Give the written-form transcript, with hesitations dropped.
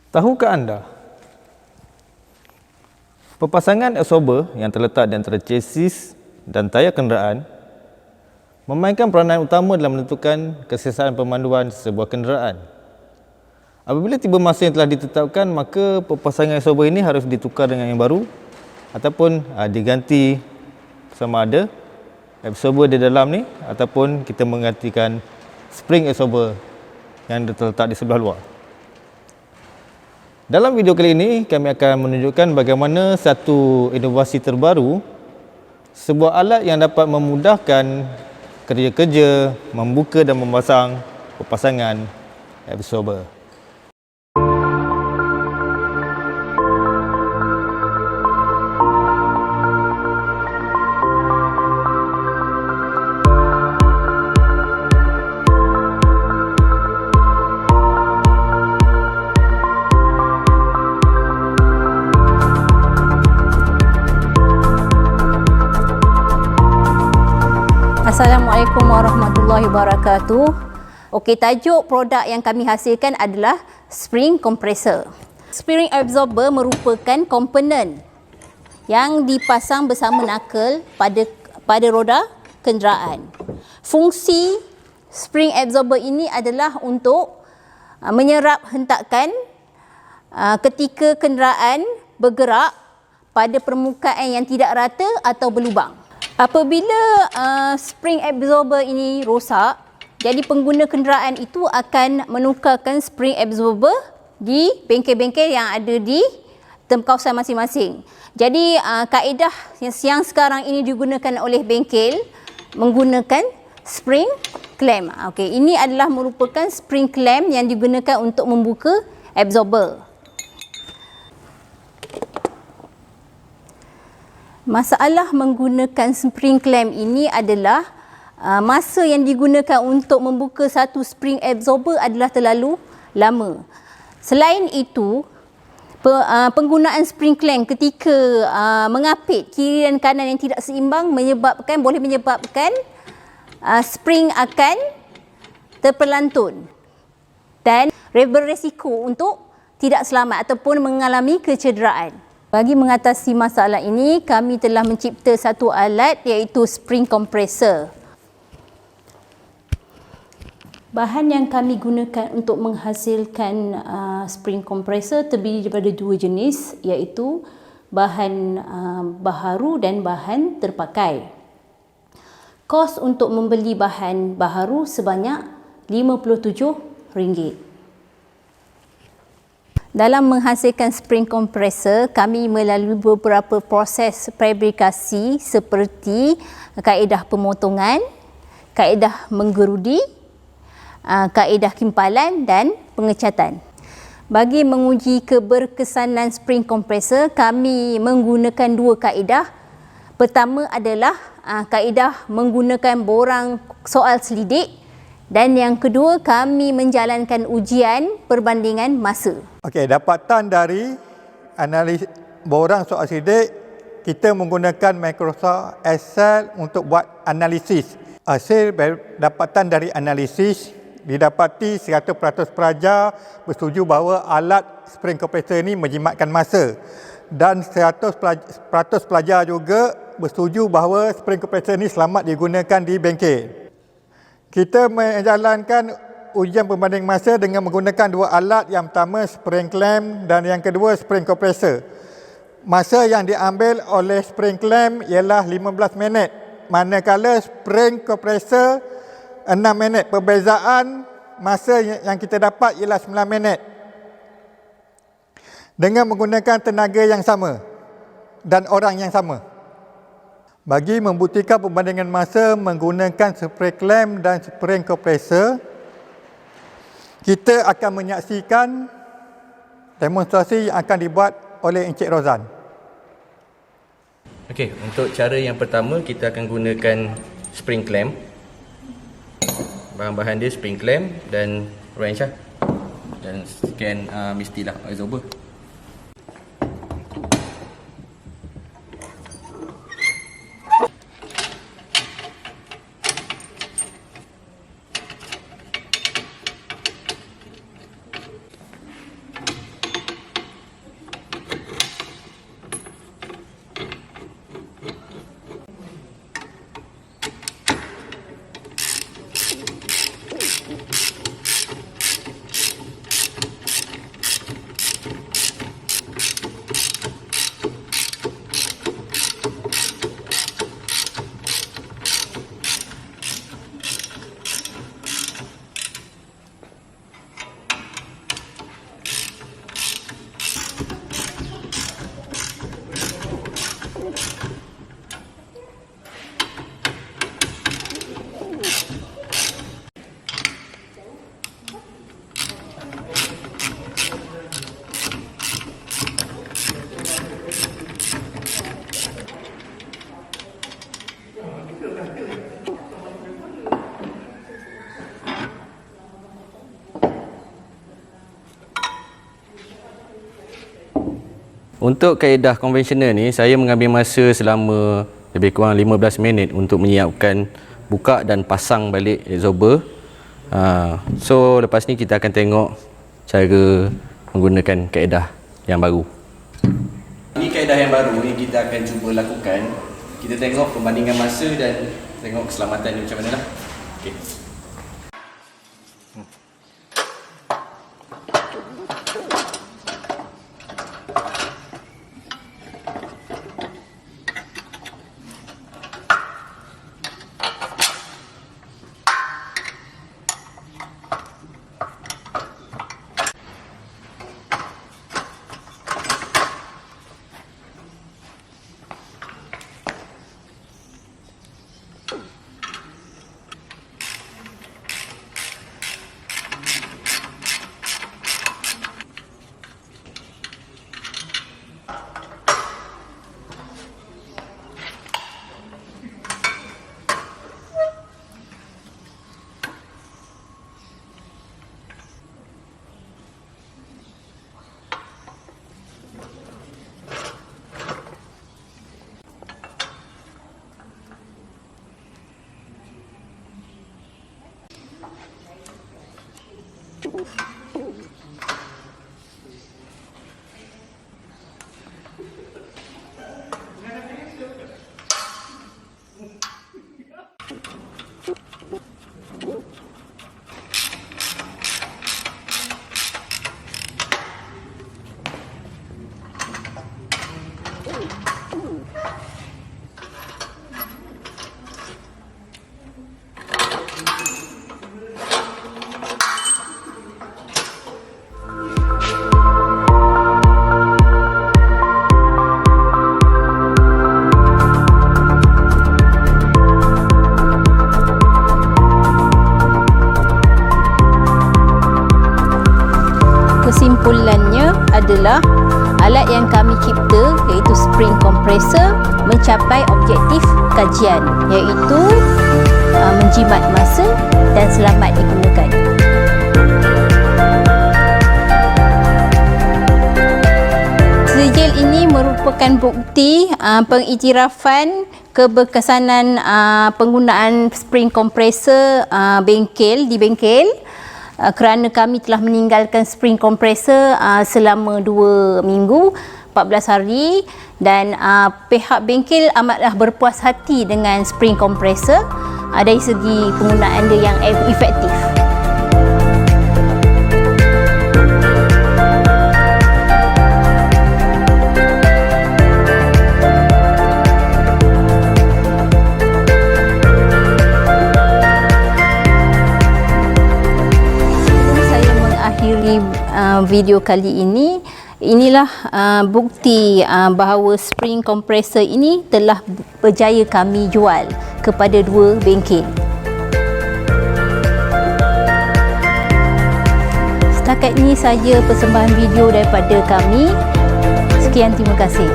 Tahukah anda, perpasangan absorber yang terletak di antara chassis dan tayar kenderaan memainkan peranan utama dalam menentukan keselesaan pemanduan sebuah kenderaan. Apabila tiba masa yang telah ditetapkan, maka perpasangan absorber ini harus ditukar dengan yang baru ataupun diganti sama ada absorber di dalam ni ataupun kita menggantikan spring absorber yang terletak di sebelah luar. Dalam video kali ini, kami akan menunjukkan bagaimana satu inovasi terbaru, sebuah alat yang dapat memudahkan kerja-kerja membuka dan memasang perpasangan absorber. Assalamualaikum warahmatullahi wabarakatuh. Okey, tajuk produk yang kami hasilkan adalah spring compressor. Spring absorber merupakan komponen yang dipasang bersama knuckle pada roda kenderaan. Fungsi spring absorber ini adalah untuk menyerap hentakan ketika kenderaan bergerak pada permukaan yang tidak rata atau berlubang. Apabila spring absorber ini rosak, jadi pengguna kenderaan itu akan menukarkan spring absorber di bengkel-bengkel yang ada di kawasan masing-masing. Jadi kaedah yang sekarang ini digunakan oleh bengkel menggunakan spring clamp. Okey, ini adalah merupakan spring clamp yang digunakan untuk membuka absorber. Masalah menggunakan spring clamp ini adalah masa yang digunakan untuk membuka satu spring absorber adalah terlalu lama. Selain itu, penggunaan spring clamp ketika mengapit kiri dan kanan yang tidak seimbang boleh menyebabkan spring akan terpelantun dan beresiko untuk tidak selamat ataupun mengalami kecederaan. Bagi mengatasi masalah ini, kami telah mencipta satu alat iaitu spring compressor. Bahan yang kami gunakan untuk menghasilkan spring compressor terdiri daripada dua jenis, iaitu bahan baharu dan bahan terpakai. Kos untuk membeli bahan baharu sebanyak RM57. Dalam menghasilkan spring compressor, kami melalui beberapa proses fabrikasi seperti kaedah pemotongan, kaedah menggerudi, kaedah kimpalan dan pengecatan. Bagi menguji keberkesanan spring compressor, kami menggunakan dua kaedah. Pertama adalah kaedah menggunakan borang soal selidik, dan yang kedua, kami menjalankan ujian perbandingan masa. Okey, dapatan dari analisis borang soal selidik, kita menggunakan Microsoft Excel untuk buat analisis. Hasil dapatan dari analisis didapati 100% pelajar bersetuju bahawa alat spring compressor ini menjimatkan masa, dan 100% pelajar juga bersetuju bahawa spring compressor ini selamat digunakan di bengkel. Kita menjalankan ujian perbanding masa dengan menggunakan dua alat, yang pertama spring clamp dan yang kedua spring compressor. Masa yang diambil oleh spring clamp ialah 15 minit, manakala spring compressor 6 minit. Perbezaan masa yang kita dapat ialah 9 minit. Dengan menggunakan tenaga yang sama dan orang yang sama. Bagi membuktikan perbandingan masa menggunakan spring clamp dan spring compressor, kita akan menyaksikan demonstrasi yang akan dibuat oleh Encik Rozan. Okey, untuk cara yang pertama kita akan gunakan spring clamp. Bahan-bahan dia spring clamp dan wrench dan scan mestilah absorber. Untuk kaedah konvensional ni, saya mengambil masa selama lebih kurang 15 minit untuk menyiapkan buka dan pasang balik absorber. So lepas ni kita akan tengok cara menggunakan kaedah yang baru. Ini kaedah yang baru ni kita akan cuba lakukan. Kita tengok perbandingan masa dan tengok keselamatan ni macam mana lah. Okay. Kesimpulannya adalah alat yang kami cipta iaitu spring compressor mencapai objektif kajian iaitu menjimat masa dan selamat digunakan. Sijil ini merupakan bukti pengiktirafan keberkesanan penggunaan spring compressor di bengkel. Kerana kami telah meninggalkan spring compressor selama 2 minggu, 14 hari dan pihak bengkel amatlah berpuas hati dengan spring compressor dari segi penggunaan dia yang efektif. Video kali ini, inilah bukti bahawa spring compressor ini telah berjaya kami jual kepada 2 bengkel. Setakat ini saja persembahan video daripada kami. Sekian, terima kasih.